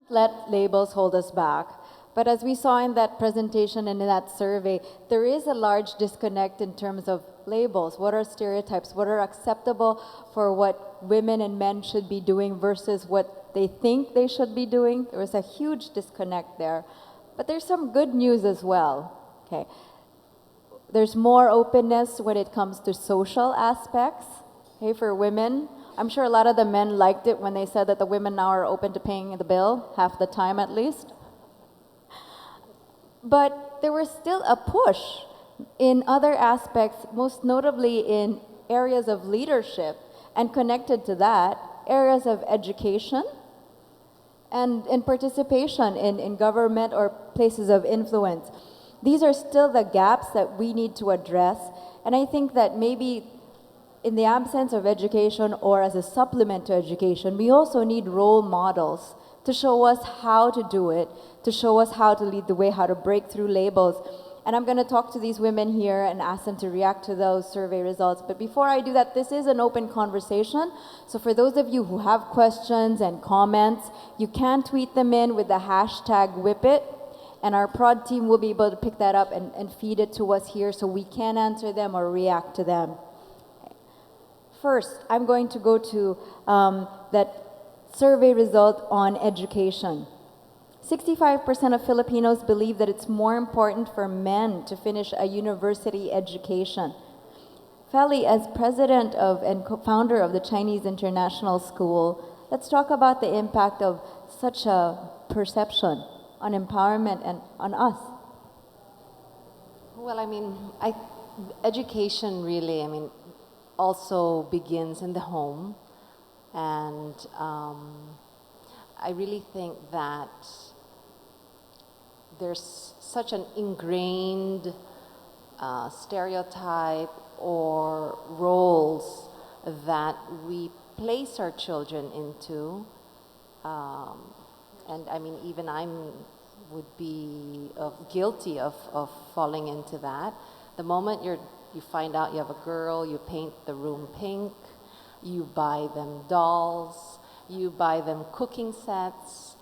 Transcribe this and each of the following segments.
Let labels hold us back. But as we saw in that presentation and in that survey, there is a large disconnect in terms of labels. What are stereotypes? What are acceptable for what women and men should be doing versus what they think they should be doing? There was a huge disconnect there. But there's some good news as well. Okay. There's more openness when it comes to social aspects. Okay, for women, I'm sure a lot of the men liked it when they said that the women now are open to paying the bill, half the time at least. But there was still a push in other aspects, most notably in areas of leadership, and connected to that, areas of education and in participation in government or places of influence. These are still the gaps that we need to address, and I think that maybe in the absence of education or as a supplement to education, we also need role models to show us how to do it, to show us how to lead the way, how to break through labels. And I'm going to talk to these women here and ask them to react to those survey results. But before I do that, this is an open conversation. So for those of you who have questions and comments, you can tweet them in with the hashtag WHIPIT. And our prod team will be able to pick that up and feed it to us here so we can answer them or react to them. First, I'm going to go to that survey result on education. 65% of Filipinos believe that it's more important for men to finish a university education. Feli, as president of and co-founder of the Chinese International School, let's talk about the impact of such a perception on empowerment and on us. Well, education really, also begins in the home. And I really think that there's such an ingrained stereotype or roles that we place our children into. Even I would be guilty of falling into that. The moment you find out you have a girl, you paint the room pink, you buy them dolls, you buy them cooking sets.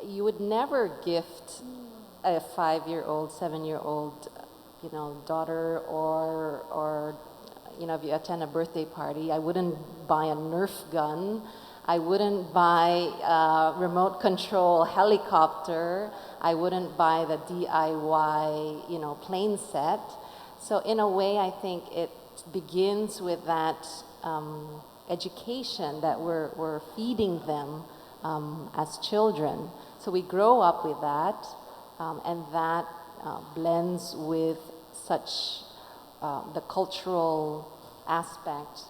You would never gift a 5-year-old, 7-year-old, daughter or if you attend a birthday party, I wouldn't buy a Nerf gun. I wouldn't buy a remote control helicopter. I wouldn't buy the DIY, plane set. So in a way, I think it begins with that education that we're feeding them as children. So we grow up with that, and that blends with such the cultural aspect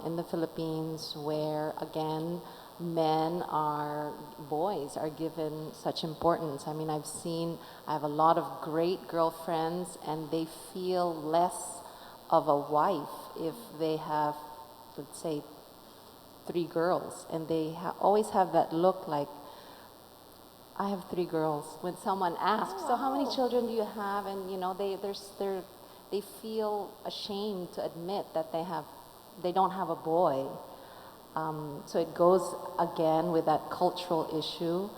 in the Philippines, where again boys are given such importance. I have a lot of great girlfriends, and they feel less of a wife if they have, let's say, 3 girls, and they always have that look like, I have 3 girls. When someone asks, so how many children do you have? And they feel ashamed to admit that they don't have a boy. So it goes again with that cultural issue.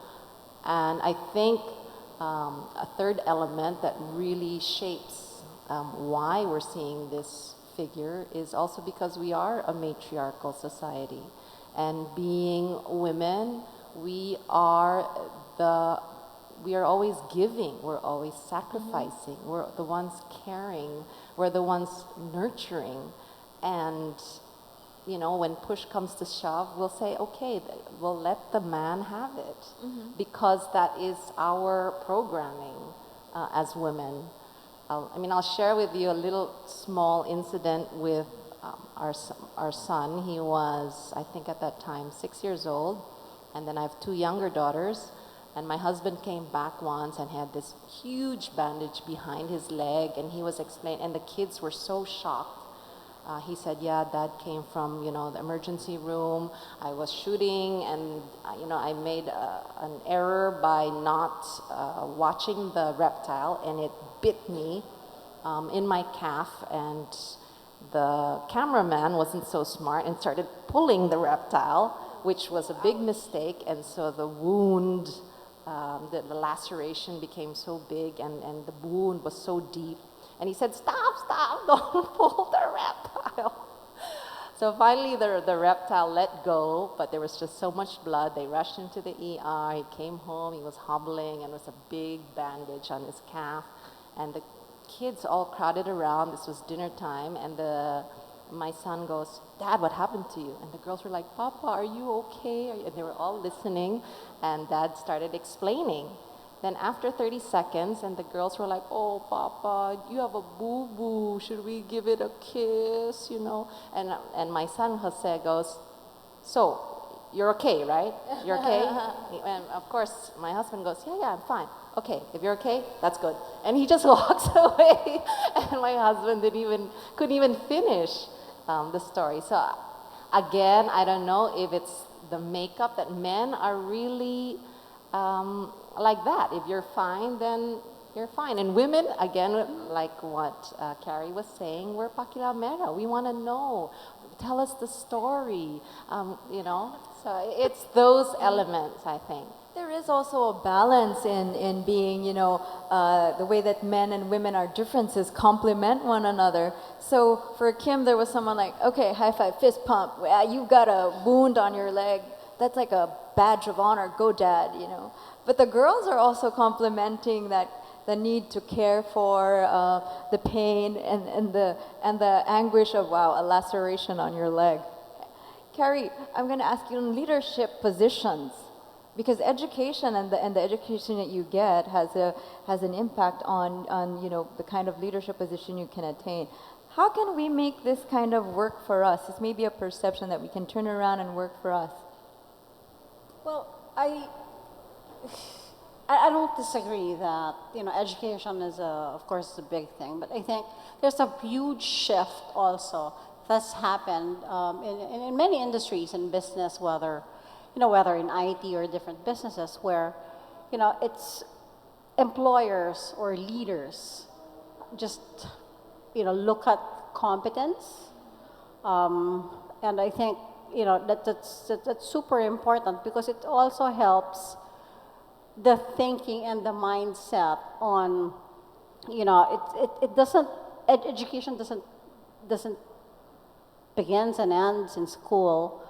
And I think a third element that really shapes why we're seeing this figure is also because we are a matriarchal society. And being women, we are always giving, we're always sacrificing, we're the ones caring, we're the ones nurturing. And when push comes to shove, we'll say, okay, we'll let the man have it, because that is our programming as women. I'll share with you a little small incident with our son. He was, I think at that time, 6 years old, and then I have 2 younger daughters. And my husband came back once and had this huge bandage behind his leg, and he was explaining, and the kids were so shocked. He said, yeah, Dad came from, the emergency room. I was shooting, and, I made an error by not watching the reptile, and it bit me in my calf, and the cameraman wasn't so smart and started pulling the reptile which was a big mistake, and so the wound, the laceration became so big, and the wound was so deep. And he said, stop, don't pull the reptile. So finally the reptile let go, but there was just so much blood. They rushed him to the ER. He came home, he was hobbling, and there was a big bandage on his calf. And the kids all crowded around. This was dinner time, and my son goes, Dad, what happened to you? And the girls were like, Papa, are you okay? And they were all listening, and Dad started explaining. Then after 30 seconds, and the girls were like, oh, Papa, you have a boo-boo. Should we give it a kiss, you know? And my son, Jose, goes, so, you're okay, right? You're okay? And of course, my husband goes, yeah, I'm fine. Okay, if you're okay, that's good. And he just walks away. And my husband couldn't even finish the story. So again, I don't know if it's the makeup that men are really like that. If you're fine, then you're fine. And women, again, like what Carrie was saying, we're pakilamera. We want to know. Tell us the story, you know. So it's those elements, I think. There is also a balance in being, you know, the way that men and women are differences complement one another. So for Kim, there was someone like, okay, high five, fist pump. You've got a wound on your leg. That's like a badge of honor. Go, Dad, you know. But the girls are also complimenting that the need to care for the pain and the anguish of, wow, a laceration on your leg. Carrie, I'm going to ask you in leadership positions, because education and the education that you get has an impact on you know, the kind of leadership position you can attain. How can we make this kind of work for us? It's maybe a perception that we can turn around and work for us. Well, I don't disagree that, you know, education is of course a big thing, but I think there's a huge shift also that's happened in many industries in business, whether in IT or different businesses, where, you know, it's employers or leaders just, you know, look at competence, and I think, you know, that's super important, because it also helps the thinking and the mindset on, you know, it doesn't, education doesn't begins and ends in school,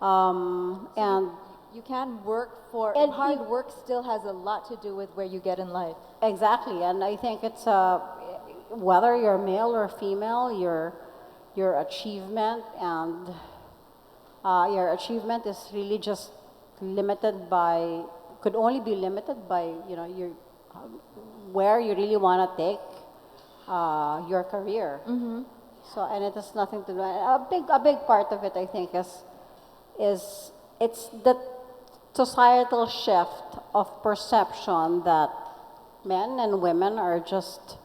and You can work for, And hard you- work still has a lot to do with where you get in life. exactly, and I think it's whether you're male or female, your achievement and your achievement is really just limited by, could only be limited by, you know, your where you really want to take your career. So, and it has nothing to do. A big part of it, I think, is it's the societal shift of perception that men and women are just,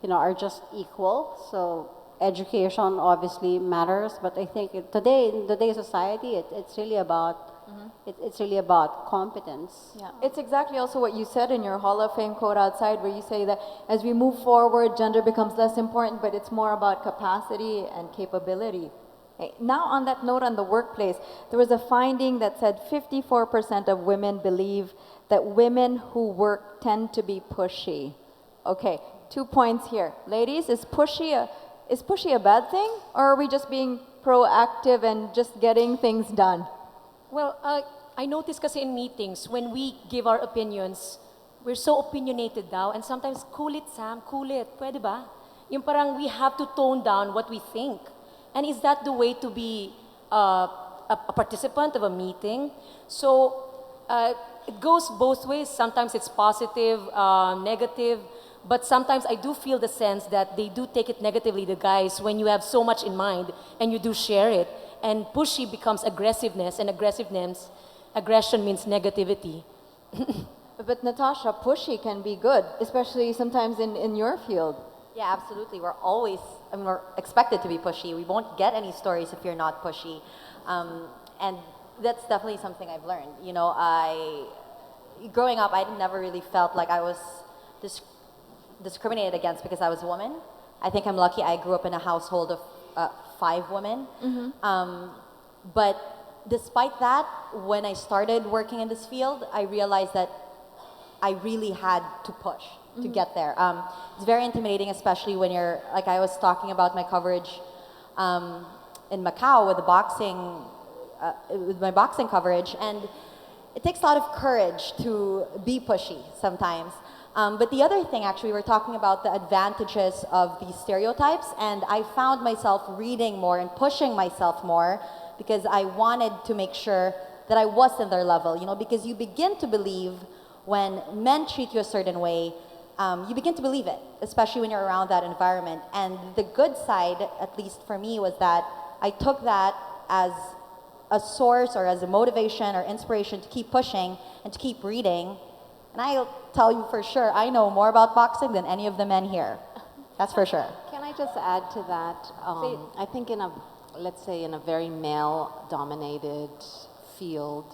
you know, are just equal. So education obviously matters, but I think in today's society, it's really about it's really about competence. Yeah, it's exactly also what you said in your Hall of Fame quote outside, where you say that as we move forward, gender becomes less important, but it's more about capacity and capability. Now, on that note, on the workplace, there was a finding that said 54% of women believe that women who work tend to be pushy. Okay, 2 points here. Ladies, is pushy a bad thing, or are we just being proactive and just getting things done? Well, I notice kasi in meetings, when we give our opinions, we're so opinionated daw, and sometimes, cool it, Sam, cool it. Pwede ba? Yung parang we have to tone down what we think. And is that the way to be a participant of a meeting? So it goes both ways. Sometimes it's positive, negative, but sometimes I do feel the sense that they do take it negatively, the guys, when you have so much in mind and you do share it. And pushy becomes aggressiveness, and aggression means negativity. But Natasha, pushy can be good, especially sometimes in your field. Yeah, absolutely. We're expected to be pushy. We won't get any stories if you're not pushy. And that's definitely something I've learned. You know, growing up, I never really felt like I was discriminated against because I was a woman. I think I'm lucky I grew up in a household of 5 women. But despite that, when I started working in this field, I realized that I really had to push to get there. It's very intimidating, especially when you're, like I was talking about my coverage in Macau with the boxing, with my boxing coverage, and it takes a lot of courage to be pushy sometimes. But the other thing, actually, we're talking about the advantages of these stereotypes, and I found myself reading more and pushing myself more because I wanted to make sure that I was in their level, you know, because you begin to believe when men treat you a certain way, you begin to believe it, especially when you're around that environment. And the good side, at least for me, was that I took that as a source or as a motivation or inspiration to keep pushing and to keep reading. And I'll tell you for sure, I know more about boxing than any of the men here. That's for sure. Can I just add to that? I think let's say in a very male-dominated field,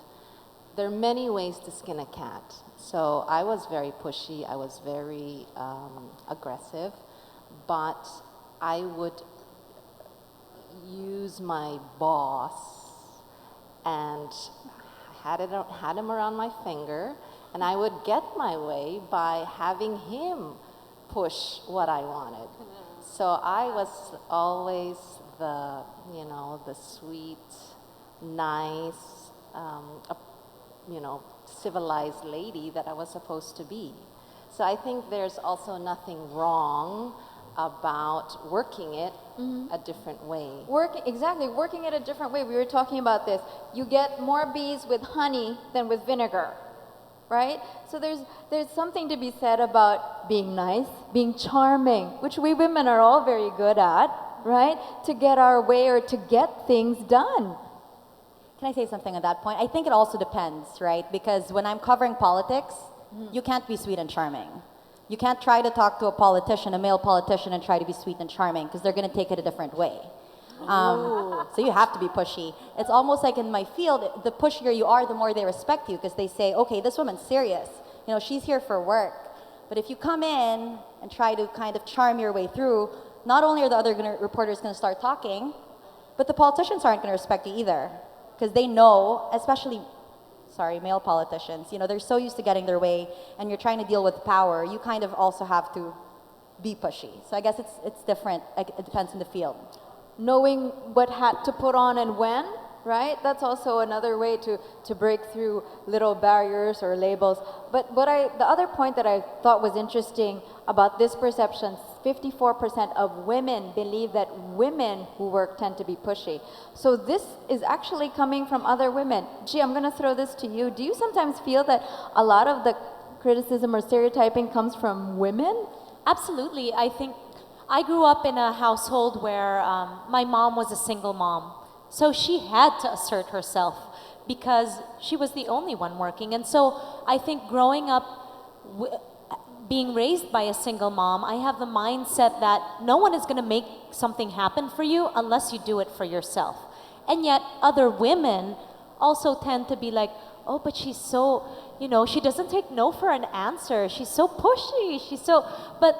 there are many ways to skin a cat. So I was very pushy, I was very aggressive, but I would use my boss and had him around my finger, and I would get my way by having him push what I wanted. So I was always the, you know, the sweet, nice, you know, civilized lady that I was supposed to be. So I think there's also nothing wrong about working it a different way. Working it a different way. We were talking about this. You get more bees with honey than with vinegar, right? So there's something to be said about being nice, being charming, which we women are all very good at, right? To get our way or to get things done. Can I say something on that point? I think it also depends, right? Because when I'm covering politics, you can't be sweet and charming. You can't try to talk to a politician, a male politician, and try to be sweet and charming because they're going to take it a different way. So you have to be pushy. It's almost like in my field, the pushier you are, the more they respect you because they say, okay, this woman's serious. You know, she's here for work. But if you come in and try to kind of charm your way through, not only are the other reporters going to start talking, but the politicians aren't going to respect you either. Because they know, especially, male politicians, you know, they're so used to getting their way and you're trying to deal with power, you kind of also have to be pushy. So I guess it's different, it depends on the field. Knowing what hat to put on and when, right? That's also another way to break through little barriers or labels. But the other point that I thought was interesting about this perception, 54% of women believe that women who work tend to be pushy. So this is actually coming from other women. Gee, I'm going to throw this to you. Do you sometimes feel that a lot of the criticism or stereotyping comes from women? Absolutely. I think I grew up in a household where my mom was a single mom. So she had to assert herself because she was the only one working. And so I think growing up, being raised by a single mom, I have the mindset that no one is going to make something happen for you unless you do it for yourself. And yet other women also tend to be like, oh, but she's so, you know, she doesn't take no for an answer. She's so pushy. But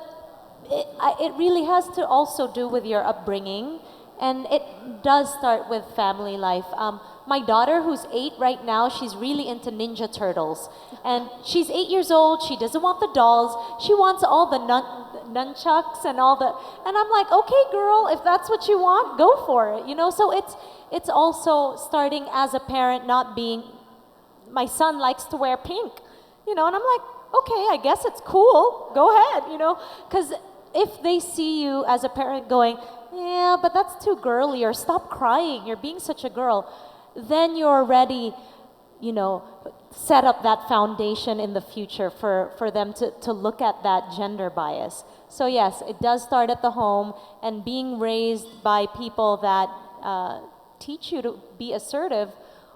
it really has to also do with your upbringing. And it does start with family life. My daughter, who's 8 right now, she's really into Ninja Turtles. And she's 8 years old. She doesn't want the dolls. She wants all the nunchucks and all the... And I'm like, okay, girl, if that's what you want, go for it. You know, so it's also starting as a parent not being... My son likes to wear pink, you know, and I'm like, okay, I guess it's cool. Go ahead, you know, because if they see you as a parent going, yeah, but that's too girly, or stop crying, you're being such a girl, then you're already, you know, set up that foundation in the future for them to look at that gender bias. So yes, it does start at the home, and being raised by people that teach you to be assertive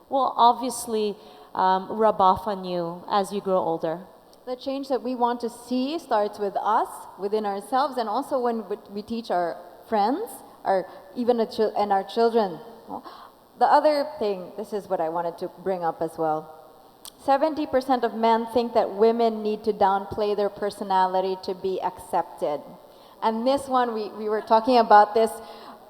will obviously rub off on you as you grow older. The change that we want to see starts with us, within ourselves, and also when we teach our friends, or even and our children. The other thing, this is what I wanted to bring up as well. 70% of men think that women need to downplay their personality to be accepted. And this one, we were talking about this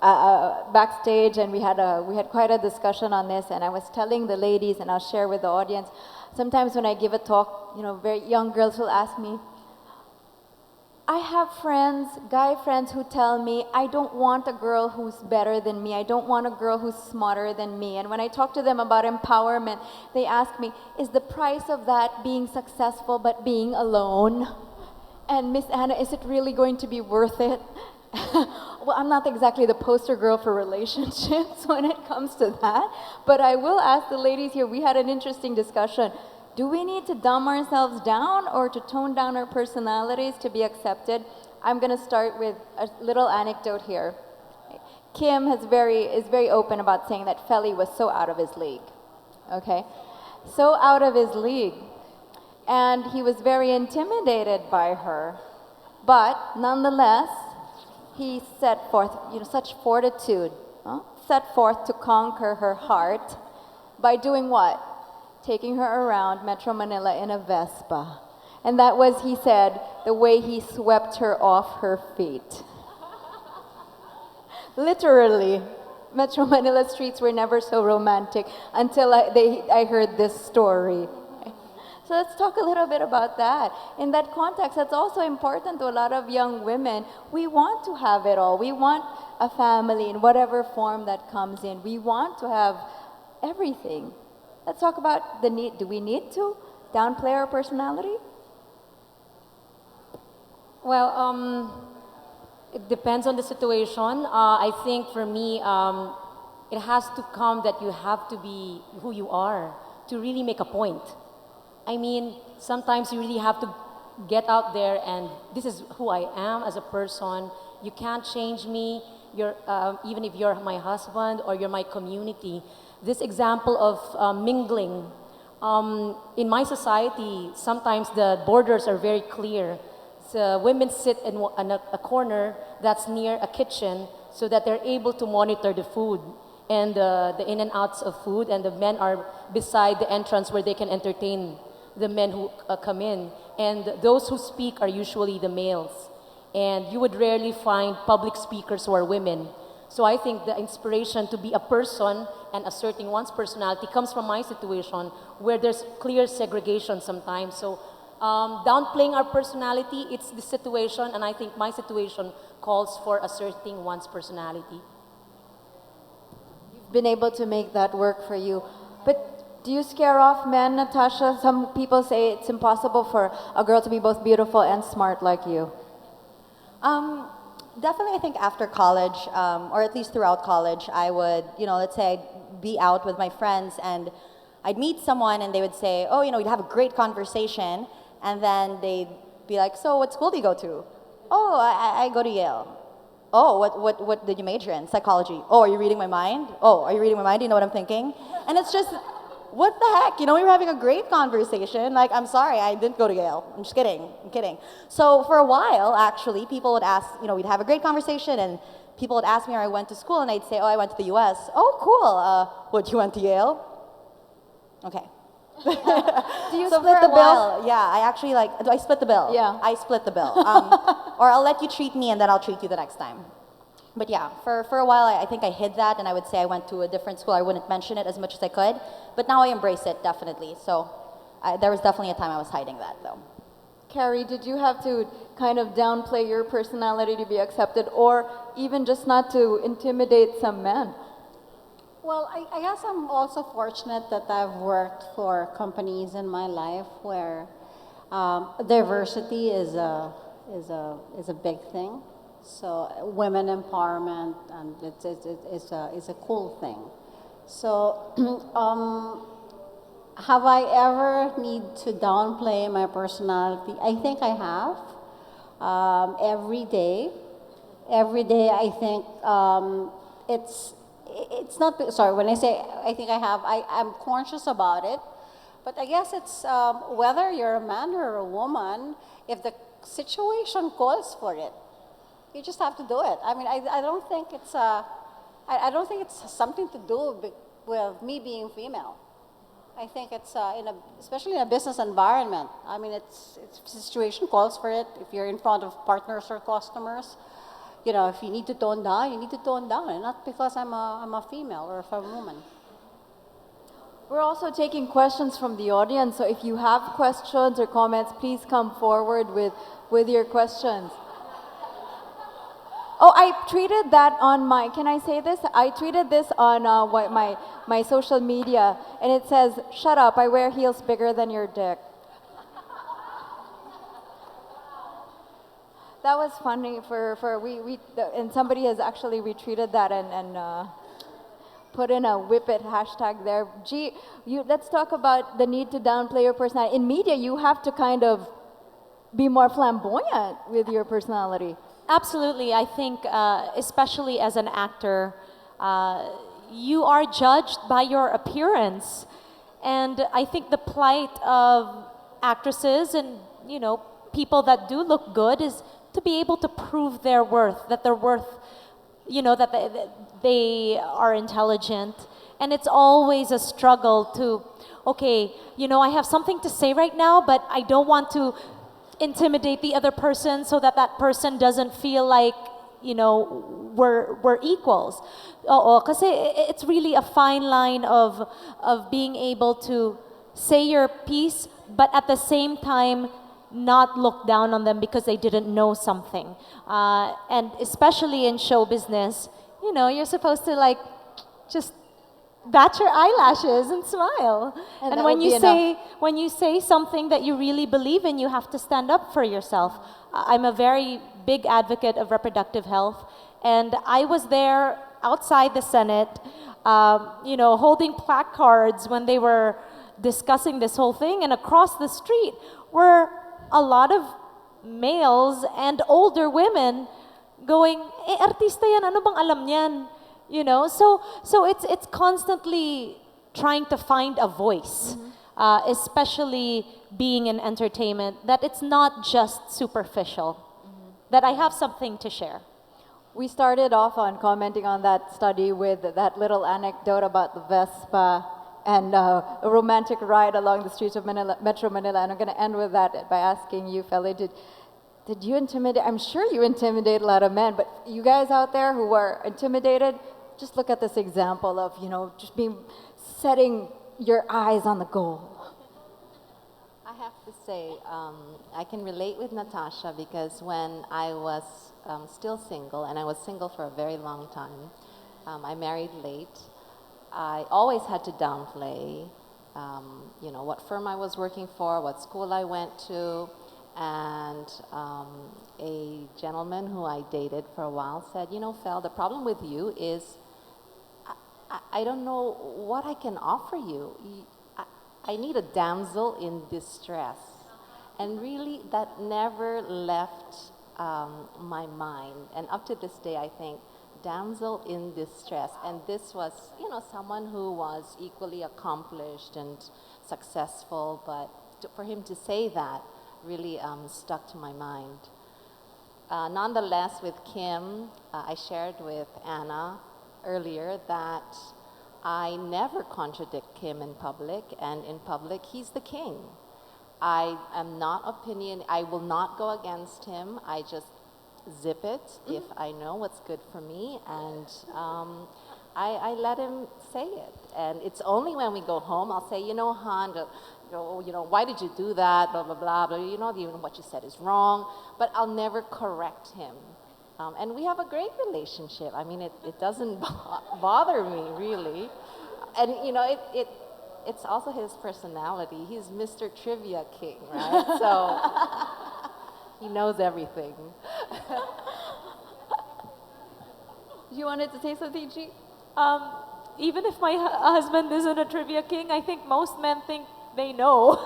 backstage, and we had quite a discussion on this. And I was telling the ladies, and I'll share with the audience. Sometimes when I give a talk, very young girls will ask me, I have friends, guy friends, who tell me, I don't want a girl who's better than me. I don't want a girl who's smarter than me. And when I talk to them about empowerment, they ask me, is the price of that being successful but being alone? And Miss Anna, is it really going to be worth it? Well, I'm not exactly the poster girl for relationships when it comes to that. But I will ask the ladies here, we had an interesting discussion. Do we need to dumb ourselves down or to tone down our personalities to be accepted? I'm going to start with a little anecdote here. Kim is very open about saying that Feli was so out of his league. Okay? So out of his league. And he was very intimidated by her. But nonetheless, he set forth, such fortitude, set forth to conquer her heart by doing what? Taking her around Metro Manila in a Vespa. And that was, he said, the way he swept her off her feet. Literally, Metro Manila streets were never so romantic until I heard this story. So let's talk a little bit about that. In that context, that's also important to a lot of young women. We want to have it all. We want a family in whatever form that comes in. We want to have everything. Let's talk about the need. Do we need to downplay our personality? Well, it depends on the situation. I think for me, it has to come that you have to be who you are to really make a point. I mean, sometimes you really have to get out there and this is who I am as a person. You can't change me. Even if you're my husband or you're my community. This example of mingling. In my society, sometimes the borders are very clear. So women sit in a corner that's near a kitchen so that they're able to monitor the food and the in and outs of food, and the men are beside the entrance where they can entertain the men who come in. And those who speak are usually the males. And you would rarely find public speakers who are women. So I think the inspiration to be a person and asserting one's personality comes from my situation where there's clear segregation sometimes. So downplaying our personality, it's the situation, and I think my situation calls for asserting one's personality. You've been able to make that work for you. But do you scare off men, Natasha? Some people say it's impossible for a girl to be both beautiful and smart like you. Definitely, I think after college, or at least throughout college, I would, let's say I'd be out with my friends and I'd meet someone and they would say, oh, we'd have a great conversation, and then they'd be like, so what school do you go to? Oh, I go to Yale. Oh, what did you major in? Psychology. Oh, are you reading my mind? Oh, are you reading my mind? Do you know what I'm thinking? And it's just, what the heck? We were having a great conversation. Like, I'm sorry, I didn't go to Yale. I'm just kidding. I'm kidding. So for a while, actually, people would ask, we'd have a great conversation, and people would ask me where I went to school, and I'd say, oh, I went to the U.S. Oh, cool. What, you went to Yale? Okay. Do you So split for the a bill? while, yeah, do I split the bill? Yeah. I split the bill. Or I'll let you treat me, and then I'll treat you the next time. But yeah, for a while, I think I hid that, and I would say I went to a different school. I wouldn't mention it as much as I could. But now I embrace it, definitely. So there was definitely a time I was hiding that, though. Carrie, did you have to kind of downplay your personality to be accepted, or even just not to intimidate some men? Well, I guess I'm also fortunate that I've worked for companies in my life where diversity is a big thing. So women empowerment, and it's a cool thing. So have I ever need to downplay my personality? I think I have. Every day, I think it's not. Sorry, when I say I think I have, I'm conscious about it. But I guess it's whether you're a man or a woman, if the situation calls for it, you just have to do it. I mean, I don't think it's I don't think it's something to do with me being female. I think it's especially in a business environment. I mean, it's situation calls for it. If you're in front of partners or customers, you know, if you need to tone down, you need to tone down, and not because I'm a female or if I'm a woman. We're also taking questions from the audience, so if you have questions or comments, please come forward with your questions. Oh, I tweeted that on my, can I say this? I tweeted this on my social media, and it says, "Shut up, I wear heels bigger than your dick." That was funny and somebody has actually retweeted that and put in a WHIPIT hashtag there. Gee, let's talk about the need to downplay your personality. In media, you have to kind of be more flamboyant with your personality. Absolutely. I think, especially as an actor, you are judged by your appearance. And I think the plight of actresses and, you know, people that do look good is to be able to prove their worth, that they're worth, you know, that they are intelligent. And it's always a struggle to, okay, you know, I have something to say right now, but I don't want to intimidate the other person so that that person doesn't feel like, you know, we're equals. Because it's really a fine line of being able to say your piece, but at the same time not look down on them because they didn't know something. And especially in show business, you know, you're supposed to like just bat your eyelashes and smile. And when you say something that you really believe in, you have to stand up for yourself. I'm a very big advocate of reproductive health, and I was there outside the Senate, you know, holding placards when they were discussing this whole thing, and across the street were a lot of males and older women going, artista yan, ano bang alam niyan? You know, so it's constantly trying to find a voice, especially being in entertainment, that it's not just superficial, that I have something to share. We started off on commenting on that study with that little anecdote about the Vespa and a romantic ride along the streets of Metro Manila, and I'm going to end with that by asking you, Feli, did you intimidate? I'm sure you intimidate a lot of men, but you guys out there who are intimidated, just look at this example of, you know, just setting your eyes on the goal. I have to say, I can relate with Natasha because when I was still single, and I was single for a very long time, I married late, I always had to downplay, you know, what firm I was working for, what school I went to, and a gentleman who I dated for a while said, you know, Fel, the problem with you is I don't know what I can offer you. I need a damsel in distress. And really, that never left my mind. And up to this day, I think, damsel in distress. And this was, you know, someone who was equally accomplished and successful, but for him to say that really stuck to my mind. Nonetheless, with Kim, I shared with Anna earlier that I never contradict Kim in public, and in public, he's the king. I am not I will not go against him. I just zip it if I know what's good for me, and I let him say it. And it's only when we go home, I'll say, you know, hon, you know, why did you do that, blah, blah, blah, blah, you know, even what you said is wrong, but I'll never correct him. And we have a great relationship. I mean, it doesn't bother me, really. And, you know, it's also his personality. He's Mr. Trivia King, right? So he knows everything. You wanted to say something, G? Even if my husband isn't a trivia king, I think most men think they know.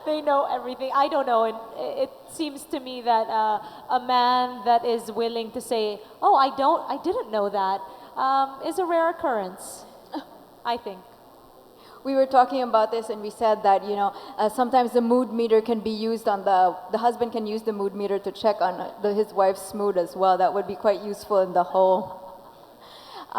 They know everything. I don't know. And it seems to me that a man that is willing to say, oh, I didn't know that, is a rare occurrence, I think. We were talking about this and we said that, you know, sometimes the mood meter can be used on the husband can use the mood meter to check on his wife's mood as well. That would be quite useful in the home.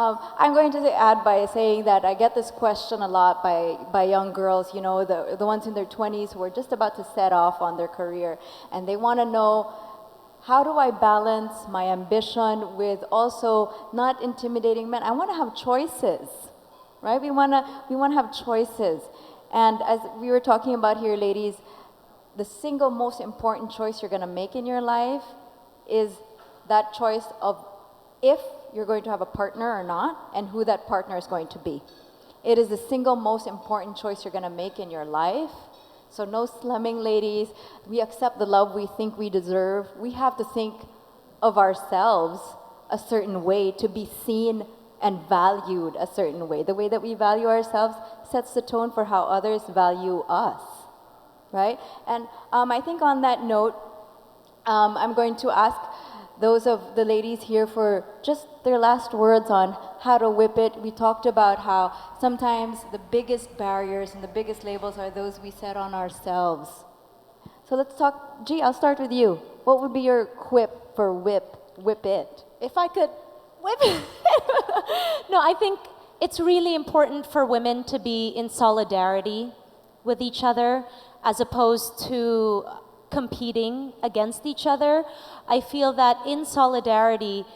I'm going to add by saying that I get this question a lot by young girls, you know, the ones in their 20s who are just about to set off on their career, and they want to know, how do I balance my ambition with also not intimidating men? I want to have choices, right? We want to have choices. And as we were talking about here, ladies, the single most important choice you're going to make in your life is that choice of if you're going to have a partner or not, and who that partner is going to be. It is the single most important choice you're going to make in your life. So no slumming, ladies. We accept the love we think we deserve. We have to think of ourselves a certain way to be seen and valued a certain way. The way that we value ourselves sets the tone for how others value us, right? And I think on that note, I'm going to ask those of the ladies here for just their last words on how to whip it. We talked about how sometimes the biggest barriers and the biggest labels are those we set on ourselves. So let's talk, G, I'll start with you. What would be your quip for whip it? If I could whip it. No, I think it's really important for women to be in solidarity with each other as opposed to competing against each other. I feel that in solidarity,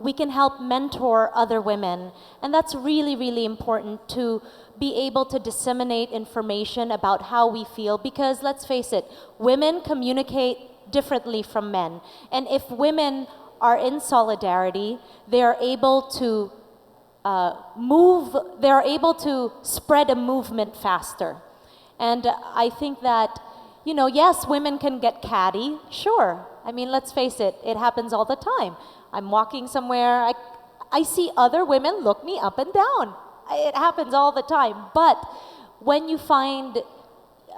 we can help mentor other women. And that's really, really important to be able to disseminate information about how we feel because let's face it, women communicate differently from men. And if women are in solidarity, they are able to they are able to spread a movement faster. And I think that, you know, yes, women can get catty, sure. I mean, let's face it, it happens all the time. I'm walking somewhere, I see other women look me up and down. It happens all the time. But when you find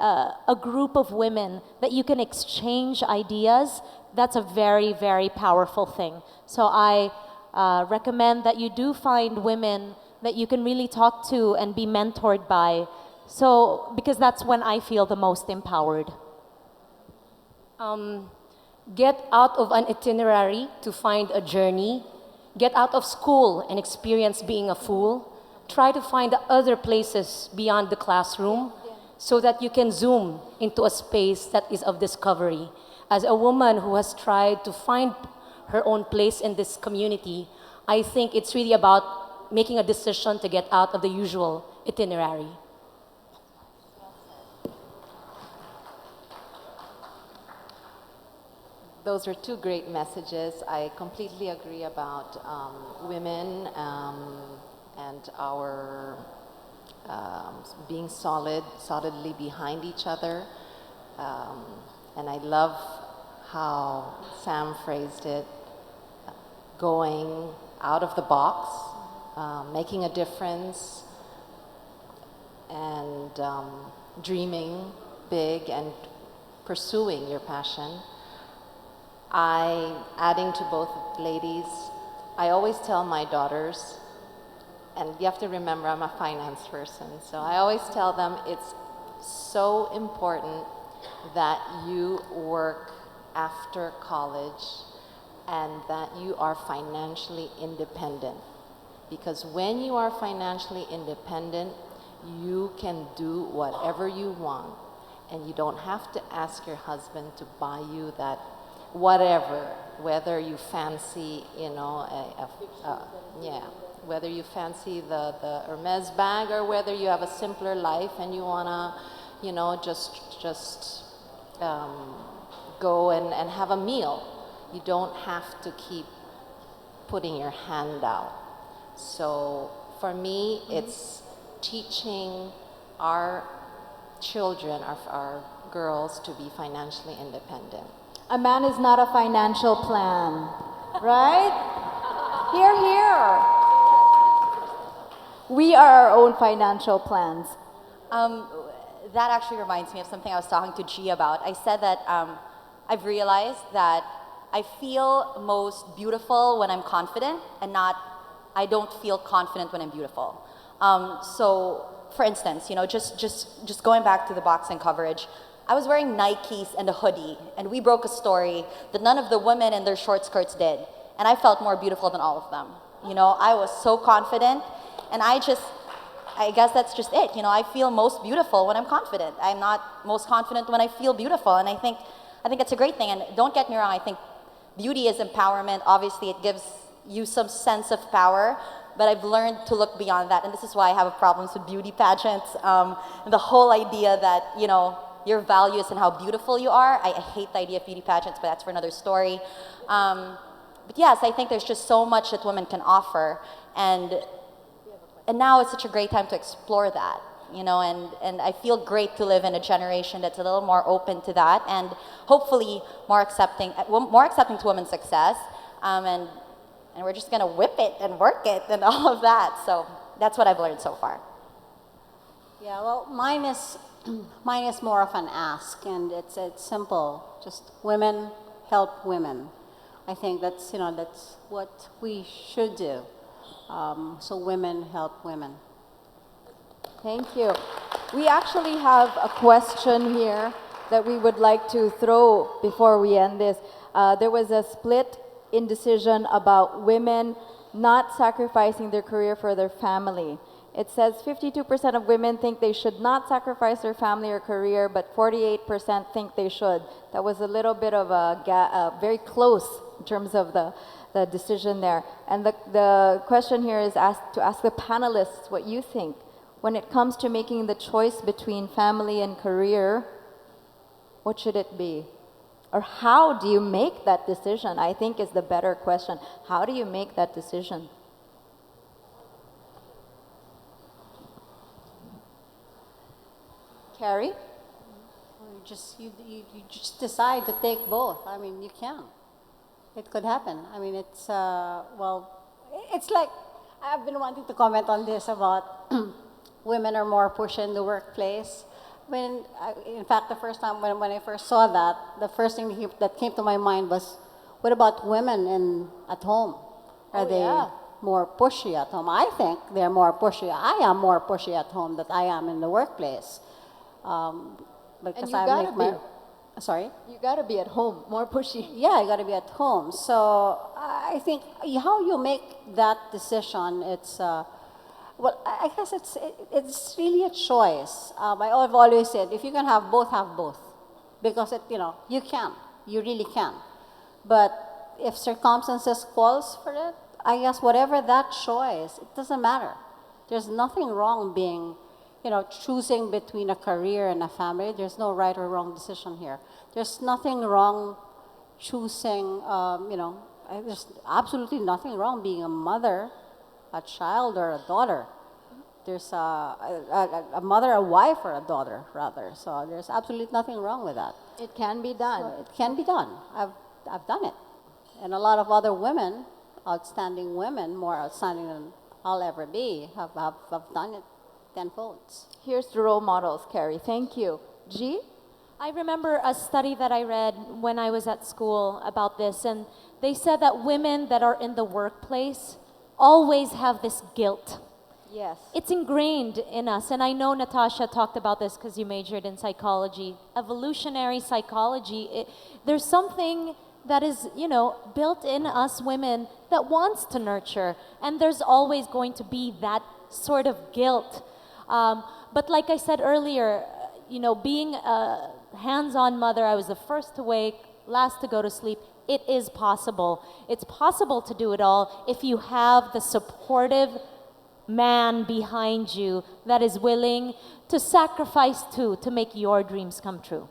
a group of women that you can exchange ideas, that's a very, very powerful thing. So I recommend that you do find women that you can really talk to and be mentored by. So, because that's when I feel the most empowered. Get out of an itinerary to find a journey. Get out of school and experience being a fool. Try to find other places beyond the classroom so that you can zoom into a space that is of discovery. As a woman who has tried to find her own place in this community, I think it's really about making a decision to get out of the usual itinerary. Those are two great messages. I completely agree about women and our being solidly behind each other. And I love how Sam phrased it, going out of the box, making a difference, and dreaming big and pursuing your passion. Adding to both ladies, I always tell my daughters, and you have to remember I'm a finance person, so I always tell them it's so important that you work after college and that you are financially independent. Because when you are financially independent, you can do whatever you want, and you don't have to ask your husband to buy you that whatever, whether you fancy, you know, whether you fancy the Hermes bag or whether you have a simpler life and you wanna, you know, just go and have a meal. You don't have to keep putting your hand out. So for me, it's teaching our children, our girls, to be financially independent. A man is not a financial plan, right? Hear, hear. We are our own financial plans. That actually reminds me of something I was talking to G about. I said that I've realized that I feel most beautiful when I'm confident and I don't feel confident when I'm beautiful. So, for instance, you know, just going back to the boxing coverage, I was wearing Nikes and a hoodie, and we broke a story that none of the women in their short skirts did. And I felt more beautiful than all of them. You know, I was so confident, and I guess that's just it. You know, I feel most beautiful when I'm confident. I'm not most confident when I feel beautiful. And I think I think it's a great thing. And don't get me wrong, I think beauty is empowerment. Obviously, it gives you some sense of power, but I've learned to look beyond that. And this is why I have problems with beauty pageants. The whole idea that, you know, your values and how beautiful you are. I hate the idea of beauty pageants, but that's for another story. But yes, I think there's just so much that women can offer. And now it's such a great time to explore that, you know, and I feel great to live in a generation that's a little more open to that and hopefully more accepting to women's success. And we're just gonna whip it and work it and all of that. So that's what I've learned so far. Yeah, well, mine is more of an ask, and it's simple. Just women help women. I think that's what we should do. So women help women. Thank you. We actually have a question here that we would like to throw before we end this. There was a split in decision about women not sacrificing their career for their family. It says 52% of women think they should not sacrifice their family or career, but 48% think they should. That was a little bit of a very close in terms of the decision there. And the question here is to ask the panelists what you think. When it comes to making the choice between family and career, what should it be? Or how do you make that decision? I think is the better question. How do you make that decision? Carrie? You just decide to take both. I mean, you can. It could happen. I mean, it's it's like I've been wanting to comment on this about women are more pushy in the workplace. In fact, the first time when I first saw that, the first thing that came to my mind was, what about women at home? Are they more pushy at home? I think they're more pushy. I am more pushy at home than I am in the workplace. Because you gotta be. Sorry? You gotta be at home, more pushy. Yeah, you gotta be at home. So I think how you make that decision, it's well, I guess it's really a choice. I've always said, if you can have both, because you can, you really can. But if circumstances calls for it, I guess whatever that choice, it doesn't matter. There's nothing wrong being, choosing between a career and a family. There's no right or wrong decision here. There's nothing wrong choosing, there's absolutely nothing wrong being a mother, a child, or a daughter. There's a mother, a wife, or a daughter, rather. So there's absolutely nothing wrong with that. It can be done. So it can be done. I've done it. And a lot of other women, outstanding women, more outstanding than I'll ever be, have done it tenfold. Here's the role models, Carrie. Thank you. G? I remember a study that I read when I was at school about this, and they said that women that are in the workplace always have this guilt. Yes. It's ingrained in us, and I know Natasha talked about this because you majored in psychology. Evolutionary psychology, there's something that is, built in us women that wants to nurture, and there's always going to be that sort of guilt. But like I said earlier, being a hands-on mother, I was the first to wake, last to go to sleep. It is possible. It's possible to do it all if you have the supportive man behind you that is willing to sacrifice to make your dreams come true.